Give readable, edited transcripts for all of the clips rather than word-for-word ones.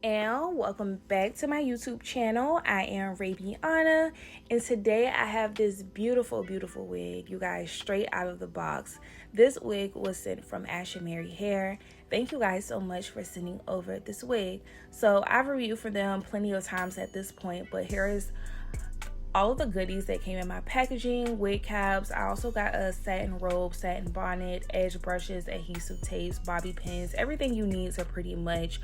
and welcome back to my YouTube channel. I am Rabiana, and today I have this beautiful wig, you guys, straight out of the box. This wig was sent from Ashimary hair. Thank you guys so much for sending over this wig. So I've reviewed for them plenty of times at this point, but here is all of the goodies that came in my packaging: wig caps. I also got a satin robe, satin bonnet, edge brushes, adhesive tapes, bobby pins, everything you need to pretty much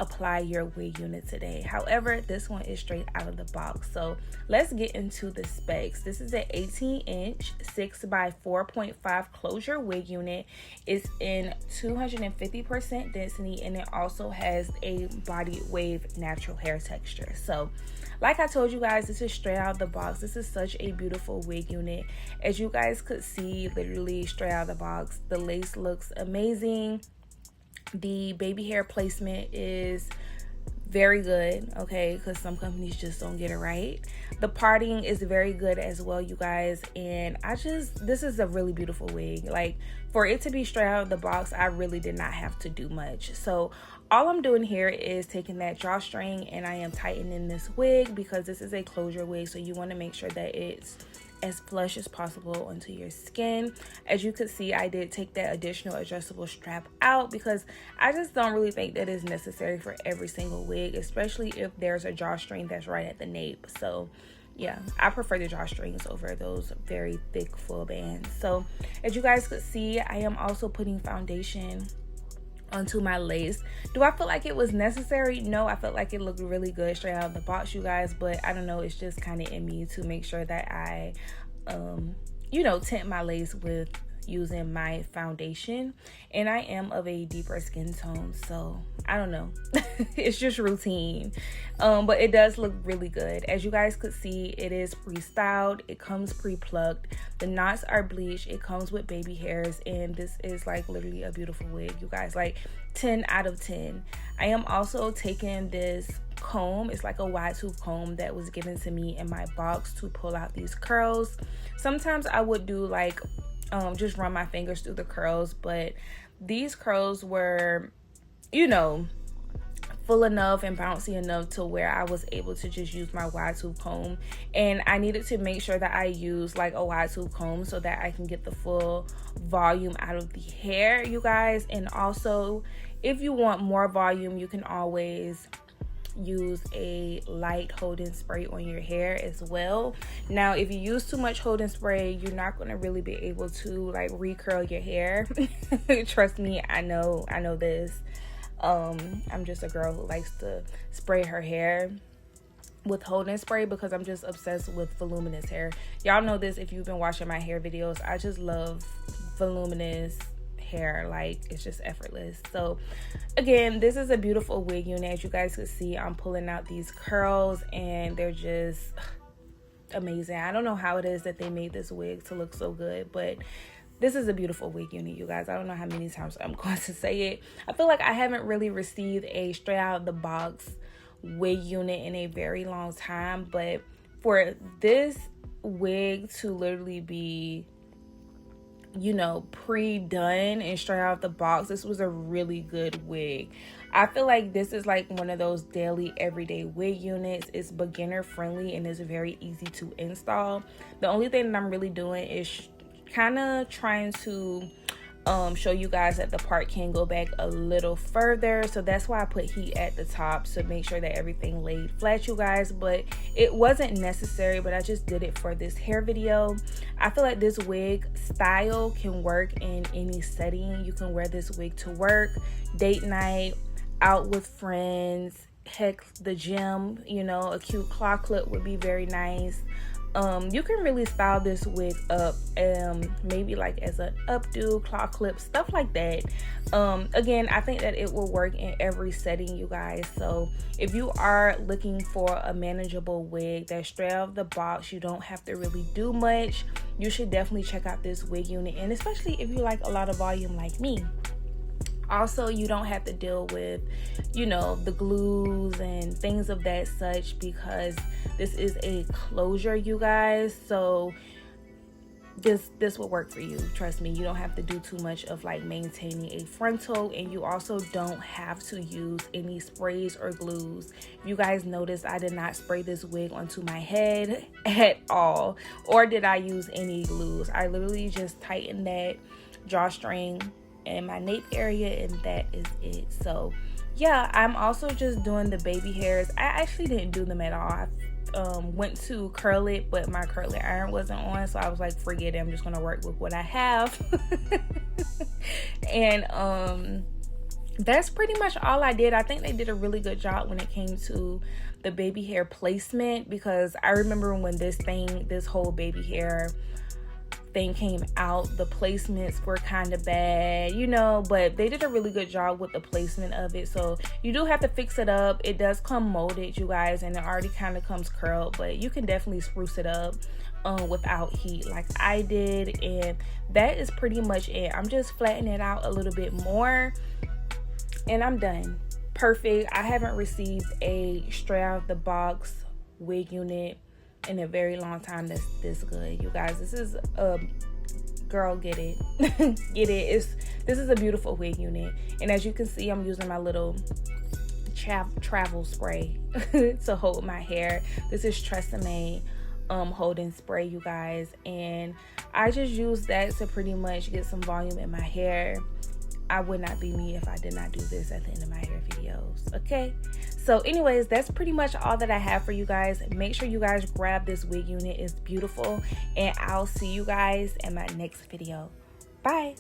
apply your wig unit today. However, this one is straight out of the box. So let's get into the specs. This is an 18-inch 6 by 4.5 closure wig unit. It's in 250% density, and it also has a body wave natural hair texture. So like I told you guys, this is straight out of the box. This is such a beautiful wig unit. As you guys could see, literally straight out of the box, the lace looks amazing. The baby hair placement is very good, okay, because some companies just don't get it right. The parting is very good as well, you guys, and this is a really beautiful wig. Like, for it to be straight out of the box, I really did not have to do much. So all I'm doing here is taking that drawstring and I am tightening this wig, because this is a closure wig, so you want to make sure that it's as flush as possible onto your skin. As you could see, I did take that additional adjustable strap out because I just don't really think that is necessary for every single wig, especially if there's a drawstring that's right at the nape. So yeah, I prefer the drawstrings over those very thick full bands. So as you guys could see, I am also putting foundation onto my lace. Do I feel like it was necessary? No, I felt like it looked really good straight out of the box, you guys, but I don't know, it's just kind of in me to make sure that I tint my lace with using my foundation, and I am of a deeper skin tone, so I don't know. It's just routine, but it does look really good. As you guys could see, it is pre-styled, it comes pre-plucked, the knots are bleached, it comes with baby hairs, and this is like literally a beautiful wig, you guys. Like 10 out of 10. I am also taking this comb. It's like a wide tooth comb that was given to me in my box to pull out these curls. Sometimes I would do like just run my fingers through the curls, but these curls were, full enough and bouncy enough to where I was able to just use my wide tooth comb, and I needed to make sure that I use like a wide tooth comb so that I can get the full volume out of the hair, you guys. And also, if you want more volume, you can always use a light holding spray on your hair as well. Now, if you use too much holding spray, you're not going to really be able to like recurl your hair. Trust me, I know this. I'm just a girl who likes to spray her hair with holding spray because I'm just obsessed with voluminous hair. Y'all know this if you've been watching my hair videos. I just love voluminous hair. Like, it's just effortless. So again, this is a beautiful wig unit. As you guys can see, I'm pulling out these curls and they're just amazing. I don't know how it is that they made this wig to look so good, but this is a beautiful wig unit, you guys. I don't know how many times I'm going to say it. I feel like I haven't really received a straight out of the box wig unit in a very long time, but for this wig to literally be pre-done and straight out of the box, this was a really good wig. I feel like this is like one of those daily everyday wig units. It's beginner friendly and it's very easy to install. The only thing that I'm really doing is kind of trying to show you guys that the part can go back a little further, so that's why I put heat at the top to make sure that everything laid flat, you guys. But it wasn't necessary, but I just did it for this hair video. I feel like this wig style can work in any setting. You can wear this wig to work, date night, out with friends, heck, the gym. A cute claw clip would be very nice. You can really style this wig up, maybe like as an updo, claw clip, stuff like that. Again, I think that it will work in every setting, you guys. So if you are looking for a manageable wig that's straight out of the box, you don't have to really do much, you should definitely check out this wig unit. And especially if you like a lot of volume like me. Also, you don't have to deal with, the glues and things of that such, because this is a closure, you guys. So this will work for you. Trust me, you don't have to do too much of like maintaining a frontal, and you also don't have to use any sprays or glues. If you guys notice, I did not spray this wig onto my head at all, or did I use any glues. I literally just tightened that drawstring in my nape area, and that is it. So yeah, I'm also just doing the baby hairs. I actually didn't do them at all. I went to curl it, but my curling iron wasn't on, so I was like, forget it, I'm just gonna work with what I have. And that's pretty much all I did. I think they did a really good job when it came to the baby hair placement, because I remember when this whole baby hair thing came out, the placements were kind of bad, you know, but they did a really good job with the placement of it. So you do have to fix it up. It does come molded, you guys, and it already kind of comes curled, but you can definitely spruce it up without heat like I did. And that is pretty much it. I'm just flattening it out a little bit more and I'm done. Perfect. I haven't received a straight out of the box wig unit in a very long time that's this good, you guys. This is a girl, get it. Get it. This is a beautiful wig unit, and as you can see, I'm using my little travel spray to hold my hair. This is Tresemme holding spray, you guys, and I just use that to pretty much get some volume in my hair. I would not be me if I did not do this at the end of my hair videos, okay? So anyways, that's pretty much all that I have for you guys. Make sure you guys grab this wig unit. It's beautiful, and I'll see you guys in my next video. Bye.